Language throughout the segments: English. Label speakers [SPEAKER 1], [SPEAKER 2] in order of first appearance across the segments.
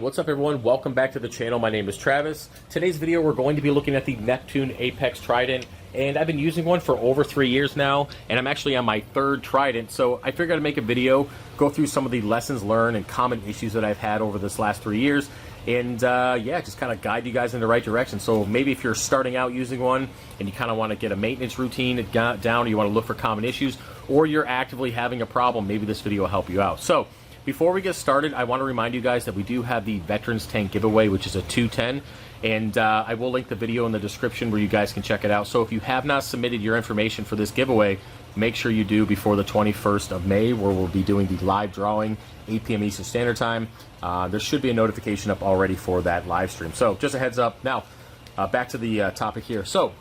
[SPEAKER 1] what's up everyone? Welcome back to the channel. My name is Travis. Today's video we're going to be looking at the Neptune Apex Trident, and I've been using one for over 3 years now, and I'm actually on my third Trident, so I figured I'd make a video, go through some of the lessons learned and common issues that I've had over this last 3 years, and yeah, just kind of guide you guys in the right direction. So maybe if you're starting out using one and you kind of want to get a maintenance routine down, or you want to look for common issues, or you're actively having a problem, maybe this video will help you out. So before we get started, I want to remind you guys that we do have the Veterans Tank giveaway, which is a 210, and I will link the video in the description where you guys can check it out. So if you have not submitted your information for this giveaway, make sure you do before the 21st of May, where we'll be doing the live drawing, 8 p.m. Eastern Standard Time. There should be a notification up already for that live stream. So just a heads up. Now, back to the topic here. So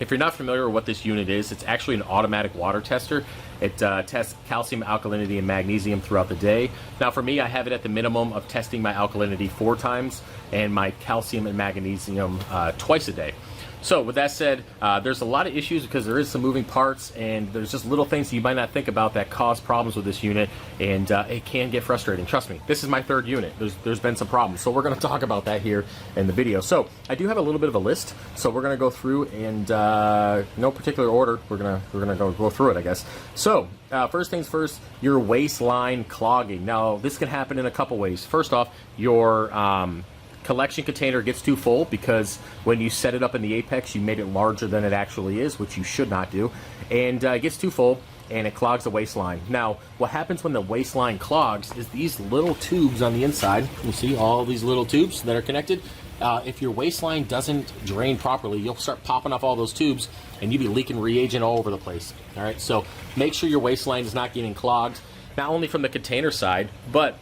[SPEAKER 1] if you're not familiar with what this unit is, it's actually an automatic water tester. It tests calcium, alkalinity, and magnesium throughout the day. Now for me, I have it at the minimum of testing my alkalinity 4 times and my calcium and magnesium twice a day. So with that said, there's a lot of issues because there is some moving parts, and there's just little things you might not think about that cause problems with this unit, and it can get frustrating. Trust me, this is my third unit. There's been some problems, so we're going to talk about that here in the video. So I do have a little bit of a list, so we're going to go through, and no particular order, we're gonna go through it, I guess. So first things first, your waistline clogging. Now this can happen in a couple ways. First off, your collection container gets too full because when you set it up in the Apex, you made it larger than it actually is, which you should not do, and it gets too full and it clogs the waistline. Now what happens when the waistline clogs is these little tubes on the inside, you see all these little tubes that are connected. If your waistline doesn't drain properly, you'll start popping off all those tubes and you'll be leaking reagent all over the place. All right, so make sure your waistline is not getting clogged, not only from the container side, but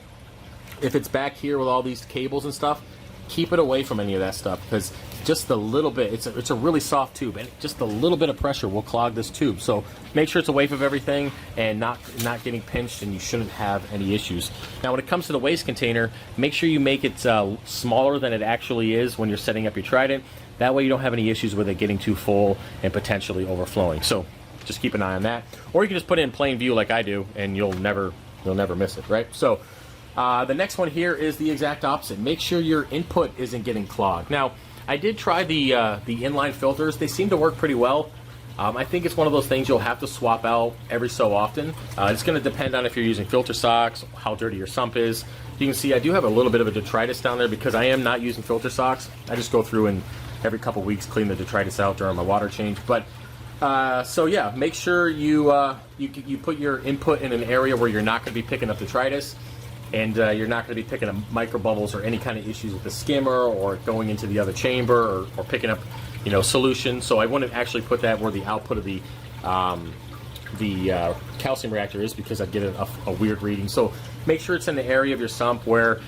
[SPEAKER 1] if it's back here with all these cables and stuff, keep it away from any of that stuff, because just a little bit, it's a really soft tube, and just a little bit of pressure will clog this tube. So make sure it's away from everything and not getting pinched, and you shouldn't have any issues. Now when it comes to the waste container, make sure you make it smaller than it actually is when you're setting up your Trident. That way you don't have any issues with it getting too full and potentially overflowing. So just keep an eye on that, or you can just put it in plain view like I do, and you'll never miss it, right? So the next one here is the exact opposite. Make sure your input isn't getting clogged. Now, I did try the inline filters. They seem to work pretty well. I think it's one of those things you'll have to swap out every so often. It's going to depend on if you're using filter socks, how dirty your sump is. You can see I do have a little bit of a detritus down there because I am not using filter socks. I just go through and every couple weeks clean the detritus out during my water change. But so yeah, make sure you put your input in an area where you're not going to be picking up detritus. And you're not going to be picking up micro bubbles or any kind of issues with the skimmer or going into the other chamber or picking up, solution. So I wouldn't actually put that where the output of the calcium reactor is, because I'd get a weird reading. So make sure it's in the area of your sump where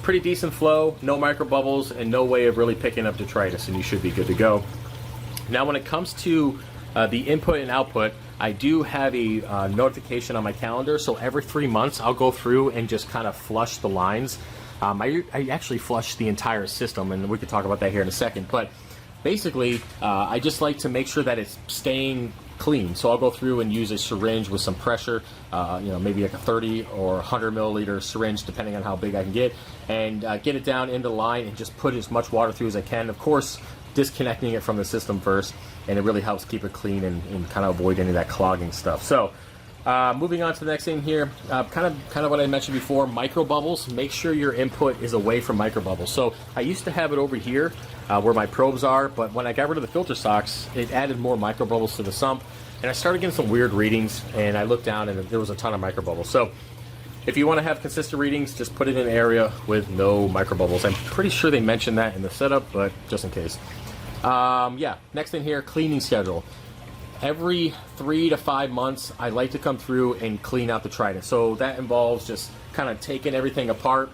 [SPEAKER 1] pretty decent flow, no micro bubbles, and no way of really picking up detritus, and you should be good to go. Now when it comes to the input and output, I do have a notification on my calendar, so every 3 months I'll go through and just kind of flush the lines. I actually flush the entire system, and we could talk about that here in a second, but basically I just like to make sure that it's staying clean. So I'll go through and use a syringe with some pressure, maybe like a 30 or 100 milliliter syringe, depending on how big I can get, and get it down into the line and just put as much water through as I can. Of course, disconnecting it from the system first, and it really helps keep it clean and kind of avoid any of that clogging stuff. So moving on to the next thing here, kind of what I mentioned before, micro bubbles. Make sure your input is away from micro bubbles. So I used to have it over here where my probes are, but when I got rid of the filter socks, it added more micro bubbles to the sump, and I started getting some weird readings, and I looked down and there was a ton of micro bubbles. So if you want to have consistent readings, just put it in an area with no micro bubbles. I'm pretty sure they mentioned that in the setup, but just in case. Yeah, next thing here, cleaning schedule. Every 3 to 5 months, I like to come through and clean out the Trident. So that involves just kind of taking everything apart.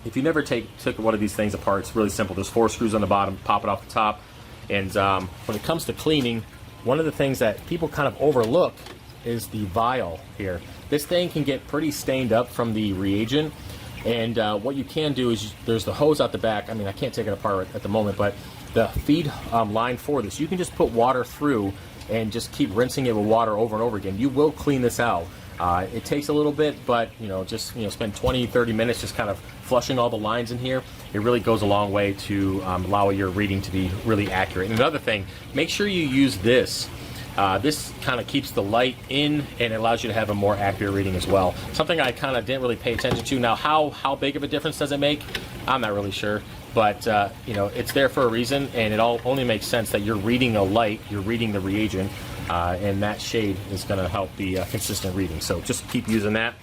[SPEAKER 1] If you never took one of these things apart, it's really simple. There's 4 screws on the bottom, pop it off the top. And when it comes to cleaning, one of the things that people kind of overlook is the vial here. This thing can get pretty stained up from the reagent. And what you can do is, there's the hose out the back. I mean, I can't take it apart at the moment, but the feed line for this, you can just put water through and just keep rinsing it with water over and over again. You will clean this out. It takes a little bit, but just spend 20-30 minutes just kind of flushing all the lines in here. It really goes a long way to allow your reading to be really accurate. And another thing, make sure you use this. This kind of keeps the light in and it allows you to have a more accurate reading as well. Something I kind of didn't really pay attention to. Now, how big of a difference does it make? I'm not really sure, but it's there for a reason, and it only makes sense that you're reading a light, you're reading the reagent, and that shade is going to help the consistent reading. So just keep using that.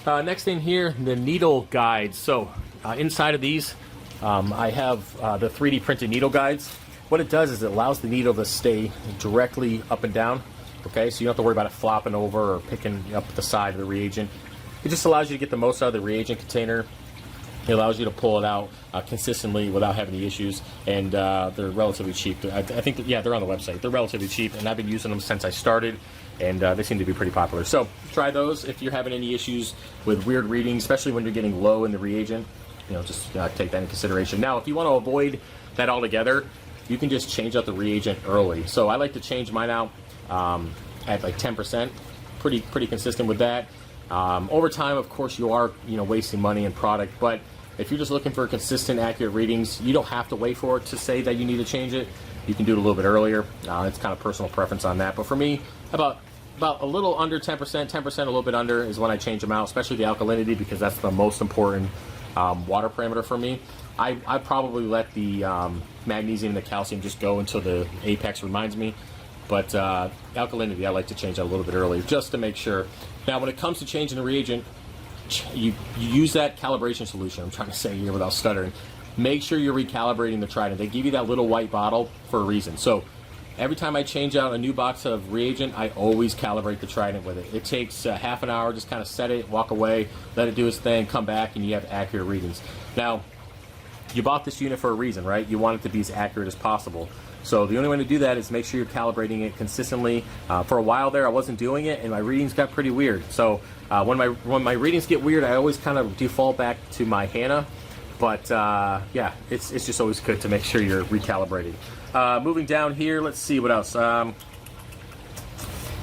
[SPEAKER 1] Next thing here, the needle guides. So inside of these, I have the 3D printed needle guides. What it does is it allows the needle to stay directly up and down. Okay, so you don't have to worry about it flopping over or picking up the side of the reagent. It just allows you to get the most out of the reagent container. It allows you to pull it out consistently without having any issues, and they're relatively cheap. I think that, yeah, they're on the website. They're relatively cheap, and I've been using them since I started, and they seem to be pretty popular. So try those if you're having any issues with weird readings, especially when you're getting low in the reagent. Just take that into consideration. Now, if you want to avoid that altogether, you can just change out the reagent early. So I like to change mine out at like 10%. Pretty consistent with that. Over time, of course, you are wasting money and product, but if you're just looking for consistent, accurate readings, you don't have to wait for it to say that you need to change it. You can do it a little bit earlier. It's kind of personal preference on that. But for me, about a little under 10%, 10% a little bit under is when I change them out, especially the alkalinity, because that's the most important water parameter for me. I probably let the magnesium and the calcium just go until the apex reminds me. But alkalinity, I like to change out a little bit early just to make sure. Now, when it comes to changing the reagent, you use that calibration solution. I'm trying to say here without stuttering. Make sure you're recalibrating the Trident. They give you that little white bottle for a reason. So every time I change out a new box of reagent, I always calibrate the Trident with it. It takes half an hour, just kind of set it, walk away, let it do its thing, come back, and you have accurate readings. Now, you bought this unit for a reason, right? You want it to be as accurate as possible. So the only way to do that is make sure you're calibrating it consistently. For a while there, I wasn't doing it, and my readings got pretty weird. So when my readings get weird, I always kind of default back to my HANA. But yeah, it's just always good to make sure you're recalibrating. Moving down here, let's see what else.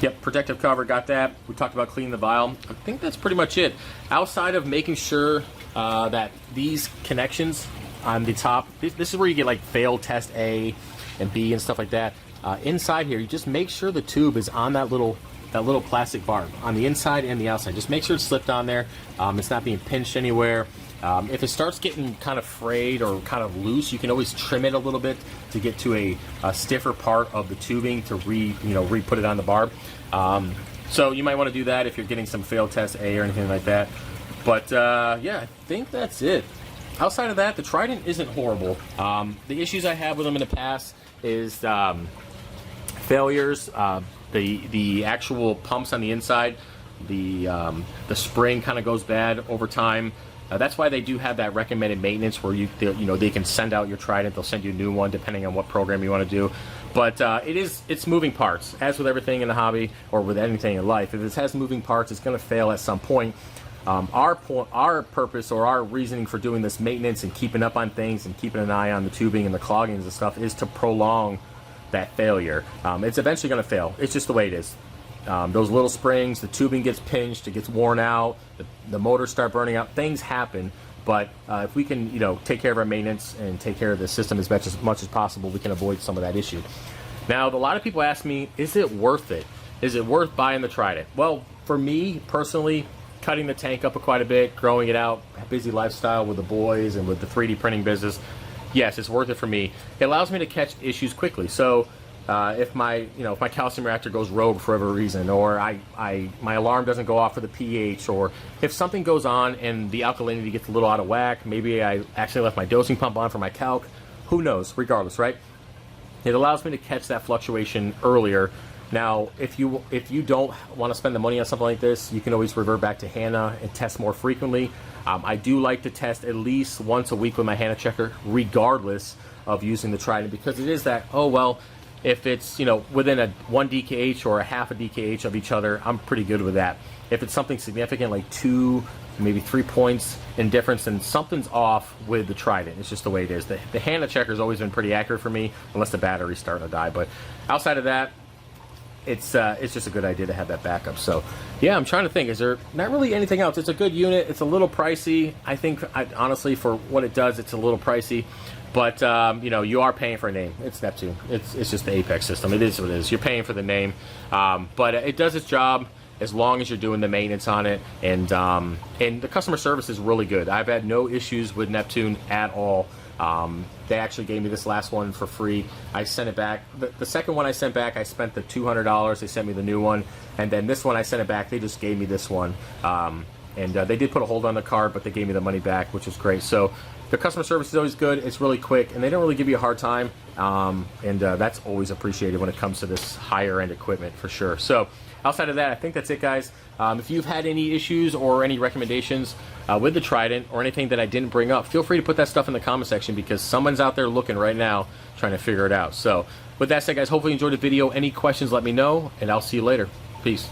[SPEAKER 1] Yep, protective cover, got that. We talked about cleaning the vial. I think that's pretty much it. Outside of making sure that these connections on the top, this is where you get like failed test A and B and stuff like that. Inside here, you just make sure the tube is on that little plastic barb on the inside and the outside. Just make sure it's slipped on there. It's not being pinched anywhere. If it starts getting kind of frayed or kind of loose, you can always trim it a little bit to get to a stiffer part of the tubing to re-put it on the barb. So you might want to do that if you're getting some failed test A or anything like that. But yeah, I think that's it. Outside of that, the Trident isn't horrible. The issues I have with them in the past is failures. The actual pumps on the inside, the spring kind of goes bad over time. That's why they do have that recommended maintenance where they can send out your Trident. They'll send you a new one depending on what program you want to do. But it's moving parts. As with everything in the hobby or with anything in life, if it has moving parts, it's going to fail at some point. Our purpose or our reasoning for doing this maintenance and keeping up on things and keeping an eye on the tubing and the cloggings and stuff is to prolong that failure. It's eventually going to fail. It's just the way it is. Those little springs, the tubing gets pinched, it gets worn out, the motors start burning out. Things happen, but if we can, take care of our maintenance and take care of the system as much as possible, we can avoid some of that issue. Now, a lot of people ask me, is it worth it? Is it worth buying the Trident? Well, for me personally, cutting the tank up quite a bit, growing it out, busy lifestyle with the boys and with the 3D printing business, yes, it's worth it for me. It allows me to catch issues quickly. So if my calcium reactor goes rogue for whatever reason, or my alarm doesn't go off for the pH, or if something goes on and the alkalinity gets a little out of whack, maybe I actually left my dosing pump on for my calc, who knows, regardless, right? It allows me to catch that fluctuation earlier. Now, if you don't want to spend the money on something like this, you can always revert back to HANA and test more frequently. I do like to test at least once a week with my HANA checker, regardless of using the Trident, because it is that, oh, well, if it's, within a 1 DKH or a half a DKH of each other, I'm pretty good with that. If it's something significant, like 2, maybe 3 points in difference, then something's off with the Trident. It's just the way it is. The HANA checker's always been pretty accurate for me, unless the battery's starting to die. But outside of that, it's just a good idea to have that backup. So yeah, I'm trying to think, is there not really anything else? It's a good unit. It's a little pricey. I think honestly for what it does, it's a little pricey, but you know, you are paying for a name. It's Neptune. It's just the Apex system. It is what it is. You're paying for the name, but it does its job as long as you're doing the maintenance on it, and the customer service is really good. I've had no issues with Neptune at all. They actually gave me this last one for free. I sent it back. The second one I sent back, I spent the $200. They sent me the new one, and then this one I sent it back. They just gave me this one, and they did put a hold on the card, but they gave me the money back, which is great. So the customer service is always good. It's really quick, and they don't really give you a hard time, and that's always appreciated when it comes to this higher end equipment for sure. So outside of that, I think that's it, guys. If you've had any issues or any recommendations with the Trident or anything that I didn't bring up, feel free to put that stuff in the comment section, because someone's out there looking right now trying to figure it out. So with that said, guys, hopefully you enjoyed the video. Any questions, let me know, and I'll see you later. Peace.